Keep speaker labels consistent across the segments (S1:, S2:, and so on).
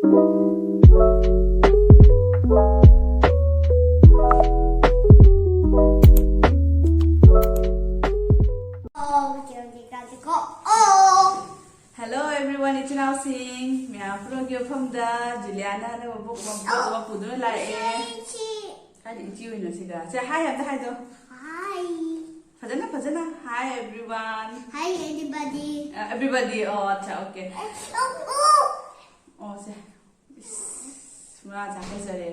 S1: Hello everyone, it's now sing. Mayam from epamda. Juliana na mabuk pudun la Kari ichi wino siga. Say hi, hi do.
S2: Hi.
S1: Fajana. Hi everyone.
S2: Hi everybody.
S1: Everybody. Oh, okay. Oh, say. Mura chakay sare.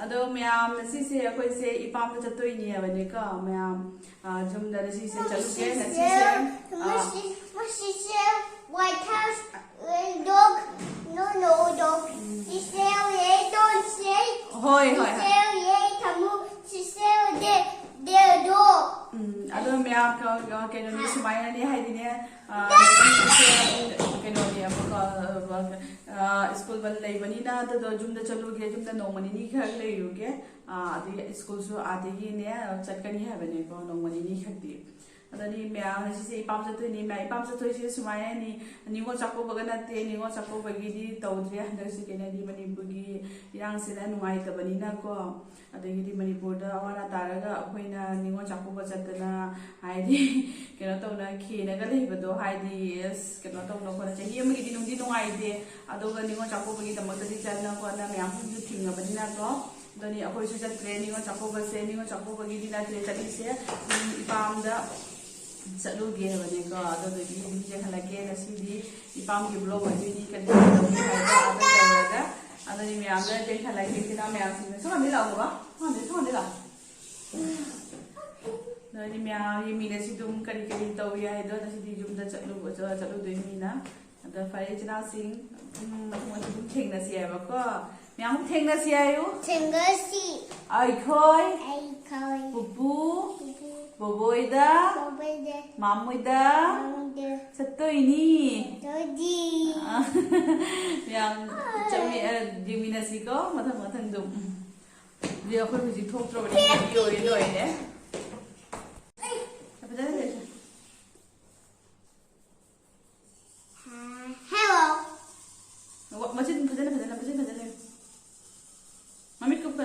S1: Ado mayam nasi se akoy se ipam da chatoy ni abane ka mayam jum da nasi se chaluke nasi
S2: se White House dog. No dog. She said don't say.
S1: Hoy.
S2: She said the dog.
S1: Ado mayam ka keno ni sumaya ni hai ni keno ni school ban lay bani na to jum da chaluge jum da no mani ni khak lay ruge adi school su adi ne chatkani ha bane ko no mani ni khakti adani mayam na si ipam sa to ni mai ipam sa to si sumaya ni ngo chakko bagana te ni ngo chakko bagi di tawdre handa si kena di manipuri yang sila nuai ta bani na ko adagi di manipur da awara taraga akoina ni ngo chakko ba chatna haidi kena to na khina ga lei bado haidi yes kena to no ko na chahi am gi di nungdi nuai de adoga ni ngo chakko bagi tamak di chalna ko na mayam hu thinga bani na ko dani akoi su chat training ngo chakko ba se ni ngo chakko bagi di na tre chali se ipam da Saluge bane ko ado de di je halage na sidi ipam ki blog wa ni kan do ni ha da ada ni mayam da je halage kina mayam sin so ni la ba ha la na ni mayam yengminas dum kari tauri ai do na sidi jum da chalu de ni na ada fare china sing mo thing na si ai ba ko mayam thing na si ai yu ai khoi pupu Boboida, Mamuida, Satoini. Yang cami yengminas ko, matang dum. Dia aku mesti thok thok video ini doy ne. Apa dah ni?
S2: Hello.
S1: Macam macam. Mami kup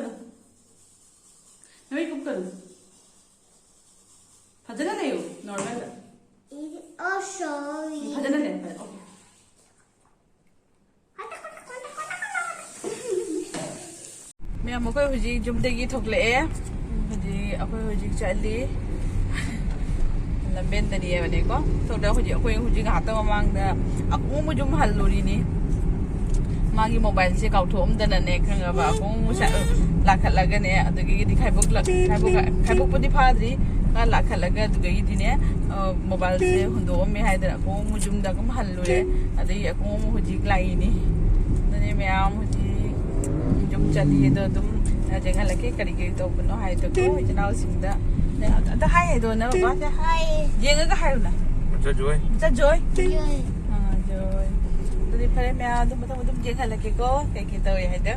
S1: kanu. Fajana na yun, normal.
S2: Oh, sorry.
S1: Fajana na yun, okay. Mayam akoy hujik jumdagi thokle akoy hujik chali lamben da niya bane ko thokda akoy hujik hata mamang da ako mo jum halluri ni magi mobile se kauthom da na ne khanga ba ako mo sa lakhat laga ne adagi di khaibuk pudi phadri lakalaga dugai dine mobile se hundo me haidra ko mujum da kam hallure adai ako mu hujik lai ni dane mayam huji jum chali do dum jenga lake kari to no hai to ko janau singda da hai do na ba ja hai jenga ga hai na joy dadi pare mayam dum jenga lake ko kai to hai da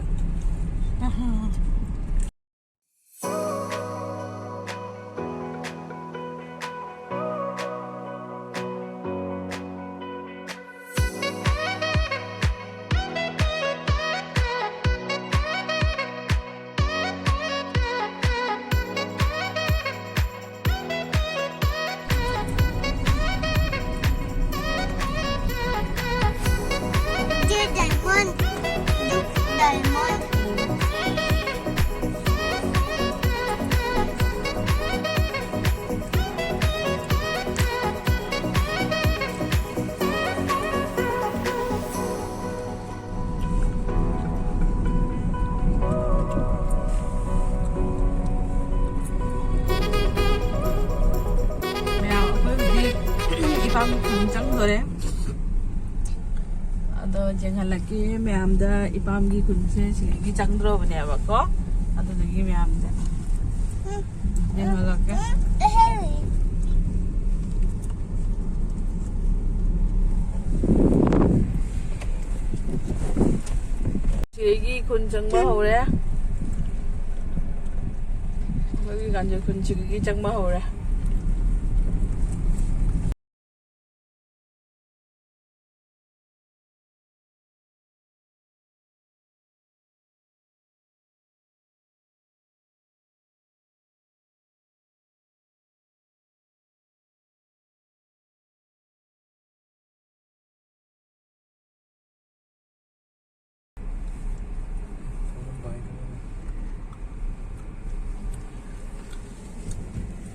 S2: Diamond.
S1: ipam kunjang dore ado jenga lagi mayam da ipam gi kunse gi changdro bane ba ko ado gi mayam da jenga lagi gi kunjang ba hore gi ganjo kunchi gi chang ba hore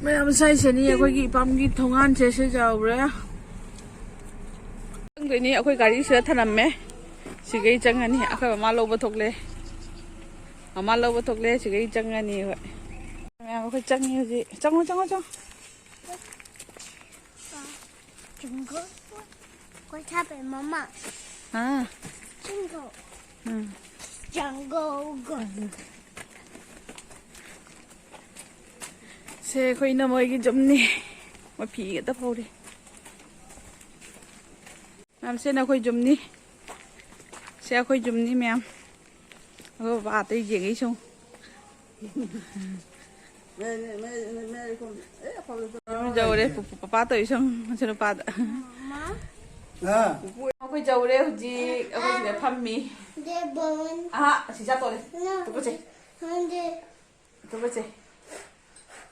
S1: ꯃꯌꯥꯝ ꯁꯥꯏꯁꯦꯅꯤ ꯑꯩꯈꯣꯏꯒꯤ ꯏꯄꯥꯝꯒꯤ ꯊꯣꯡꯒꯥꯟꯁꯦ ꯁꯤꯖꯥꯎꯔꯦ ꯆꯪꯗꯣꯏꯅꯤ ꯑꯩꯈꯣꯏ ꯒꯥꯔꯤꯁꯤꯗ ꯊꯅꯝꯃꯦ ꯁꯤꯒꯩ ꯆꯪꯉꯅꯤ ꯑꯩꯈꯣꯏ ꯃꯃꯥ ꯂꯧꯕ ꯊꯣꯛꯂꯦ ꯃꯃꯥ ꯂꯧꯕ ꯊꯣꯛꯂꯦ ꯁꯤꯒꯩ ꯆꯪꯉꯅꯤ ꯍꯣꯏ ꯃꯌꯥꯝ ꯑꯩꯈꯣꯏ ꯆꯪꯉꯤ ꯍꯧꯖꯤꯛ ꯆꯪꯉꯣ ꯆꯪꯉꯣ ꯆꯪꯉꯣ
S2: Jungle. What happened, Mama? Jungle. Jungle.
S1: ꯁꯦ ꯑꯩꯈꯣꯏꯅ ꯃꯣꯏꯒꯤ ꯖꯨꯝꯅꯤ ꯃꯐꯤ ꯈꯛꯇ ꯐꯧꯔꯤ ꯃꯌꯥꯝ ꯁꯦꯅ ꯑꯩꯈꯣꯏ ꯖꯨꯝꯅꯤ ꯁꯦ ꯑꯩꯈꯣꯏ ꯖꯨꯝꯅꯤ ꯃꯌꯥꯝ ꯑꯩꯈꯣꯏ ꯕꯕꯥ ꯑꯇꯩ ꯌꯦꯡꯉꯤ ꯁꯨꯝ ꯖꯧꯔꯦ ꯄꯄꯥ ꯇꯧꯏ ꯁꯨꯝ ꯃꯆꯥ ꯅꯨꯄꯥꯗ ꯑꯩꯈꯣꯏ ꯖꯧꯔꯦ ꯍꯧꯖꯤꯛ ꯑꯩꯈꯣꯏ ꯁꯤꯗ ꯐꯝꯃꯤ ꯑꯁꯤ ꯆꯥꯠꯇꯣꯔꯦ ꯇꯨꯀꯠꯆꯩ ꯇꯨꯀꯠꯆꯩ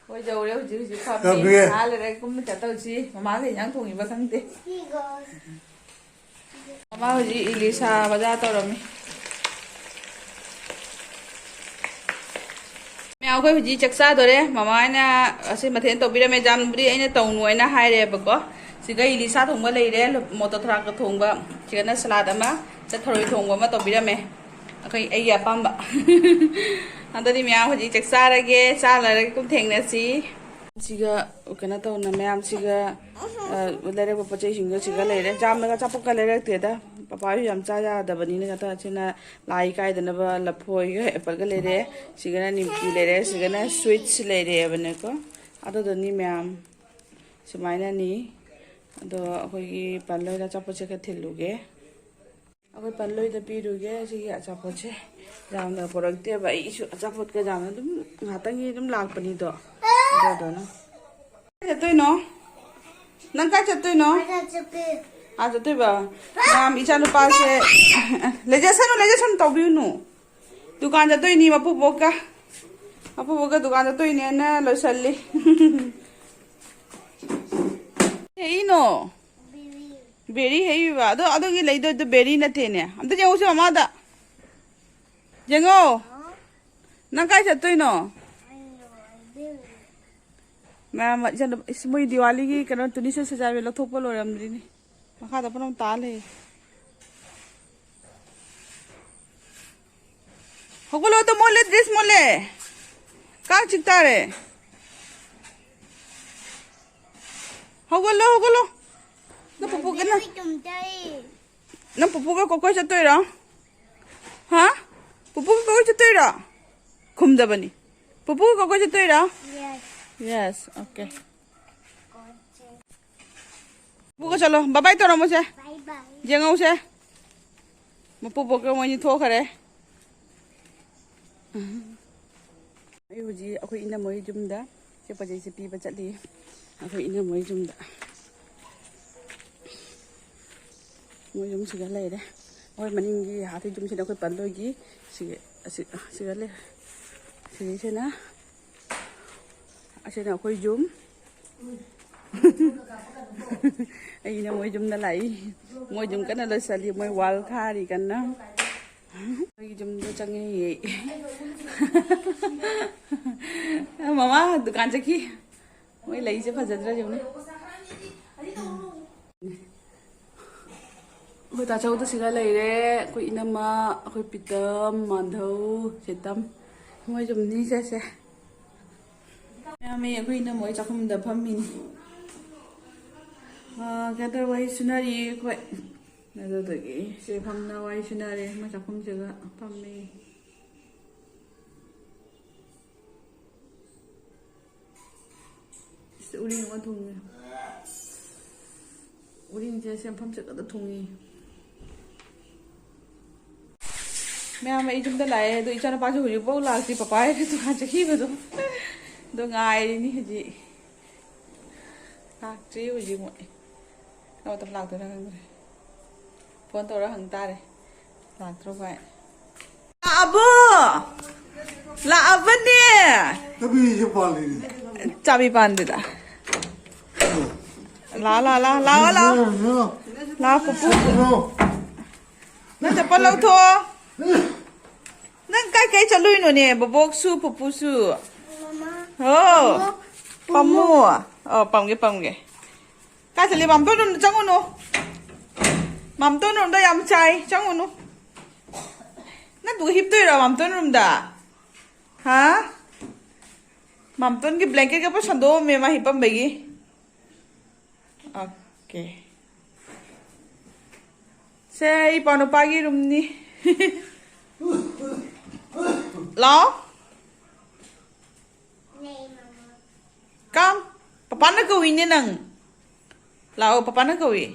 S1: ꯍꯣꯏ ꯖꯧꯔꯦ ꯍꯧꯖꯤꯛ ꯐꯝꯃꯤ ꯂꯩꯔꯒ ꯀꯨꯝꯅ ꯆꯠꯇꯧꯁꯤ ꯃꯃꯥꯒ ꯏꯟꯖꯥꯡ ꯊꯣꯡꯉꯤꯕ ꯈꯪꯗꯦ ꯃꯃꯥ ꯍꯧꯖꯤꯛ ꯏꯂꯤꯁꯥ ꯕꯖꯥꯔ ꯇꯧꯔꯝꯃꯤ ꯑꯩꯈꯣꯏ ꯍꯧꯖꯤꯛ ꯆꯥꯛ ꯆꯥꯗꯣꯔꯦ ꯃꯃꯥꯅ ꯑꯁꯤ ꯃꯊꯦꯜ ꯇꯧꯕꯤꯔꯝꯃꯦ ꯖꯥꯝꯕꯨꯗꯤ ꯑꯩꯅ ꯇꯧꯅꯨ ꯍꯥꯏꯅ ꯍꯥꯏꯔꯦꯕꯀꯣ ꯁꯤꯒ ꯏꯂꯤꯁꯥ ꯊꯣꯡꯕ ꯂꯩꯔꯦ ꯃꯣꯇꯣꯔ ꯊꯔꯥꯛꯀ ꯊꯣꯡꯕ ꯁꯤꯒꯅ ꯁꯂꯥꯗ ꯑꯃ ꯊꯔꯣꯏ ꯊꯣꯡꯕ ꯑꯃ ꯇꯧꯕꯤꯔꯝꯃꯦ ꯑꯩꯒꯤ ꯑꯄꯥꯝꯕ ꯑꯗꯨꯗꯤ ꯃꯌꯥꯝ ꯍꯧꯖꯤꯛ ꯆꯥꯛ ꯆꯥꯔꯒꯦ ꯆꯥꯔꯒ ꯀꯨꯝ ꯊꯦꯡꯅꯁꯤ siga kena tahu na mayam siga lere papa cai singa siga lere jam naga capu ka lere teda papa yu jam caja ada bani na kata cina lai kai dana ba lapoi ga apple ga lere siga na nimki lere siga na sweets lere bane ko ado dani mayam sumaina ni ado akoi gi palloi da capu cai ka thiluge akoi palloi da piruge siga capu cai jam da porak te ba isu capu ka jam dum ngatangi dum lag pani do no chatoy no nang ka chatoy no a chatoy ba nam icha nu pa se leja san tawbi nu dukan chatoy ni mapu boka dukan chatoy ne na lo salli hey no berry hey ba ado gi leido do berry na the ne amta jengo se mama da jengo nang ka chatoy no ma'am इसमें दिवाली की करो तुनी से सजावे लो थोपो लो रमरी ने मखा तो अपन ताल है होगलो तो मोले ड्रेस मोले का चिकता रे होगलो ना पप्पू के ना पप्पू का कोकोई चतोय रा हां पप्पू का कोकोई चतोय रा खुमदा बनी पप्पू का कोकोई चतोय रा Yes, okay. Buka chalo, bye bye to mo se.
S2: Bye bye.
S1: Jengo se. Mapu boke mo ni tho khare. Ai hoji akoi ina moi jumda, se pajai se pi ba chatli. Akoi ina moi jumda. Moi jum siga lai de. Oi maning gi ha thi jum se akoi pan loi gi siga le. Sigi se na. Asal nak koi jum, ai na moi jum na lai, moi jum kan ada sali moi wal kari kan na, moi jum tu canggih. Mama dukan caki, moi lai je fazadra jum ni. Koi ta chau tu siga lai re, koi ina ma, koi pitam, mandau, setam, moi jum ni se. मैं अभी ना मोई चाकू में दफा mini क्या Y सुनारी कोई ना तो कि से फमना वाई सुनारी मैं चाकू में जगह फमी इस उड़ी में थूंगे उड़ी में जैसे फम जगह तो थूंगी मैं हमें इधर तो लाए तो इचारा पास हो जाए बहुत लागती पापा है तो कहाँ चकी बतो दो ngai ni haji tak tri haji mo no tam lag to ra phone to ra hang ta re lag tro vai la abo ne chabi pan de da la pupu na chapal lau tho nang kai kai chalui no ne bobok su pupu su Oh, Pamu. Oh, pamge. Kasali mam to nun chang unu. Mam to nun da yam chai chang unu. Na du hip to ra mam to nun da. Ha? Mam to ki blanket ka pa sando me ma hipam bagi. Okay. Say pano pagi room ni. Lao? Come. Papa na gawin niya nang. Lao, papa na gawin.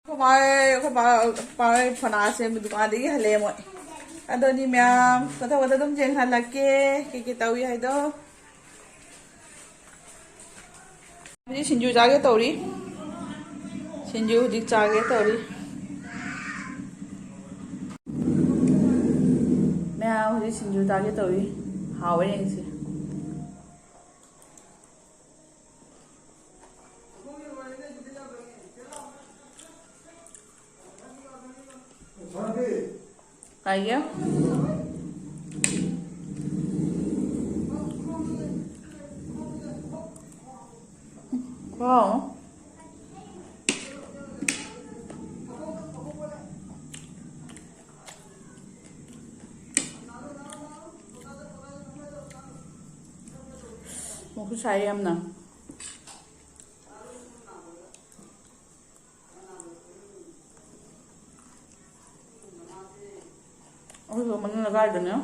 S1: Kumain panase mo dukaan di hale mo. Ado ni Mayam, kata dum jeng halake, kikitawi hay do. Ini sinju jage tauri. Sinju dik jage tauri. Mayam ini sinju jage tauri. Hawa ni sih. Kayak wow. Mau saya mana? Oh, mana lagi ada ni?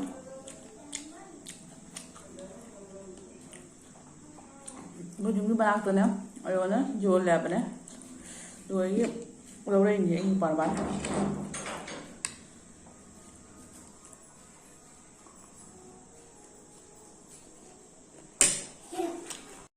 S1: Bujung ni banyak tu ni. Ayo na, jual le apa ni? Jual ni, orang ini yang parban.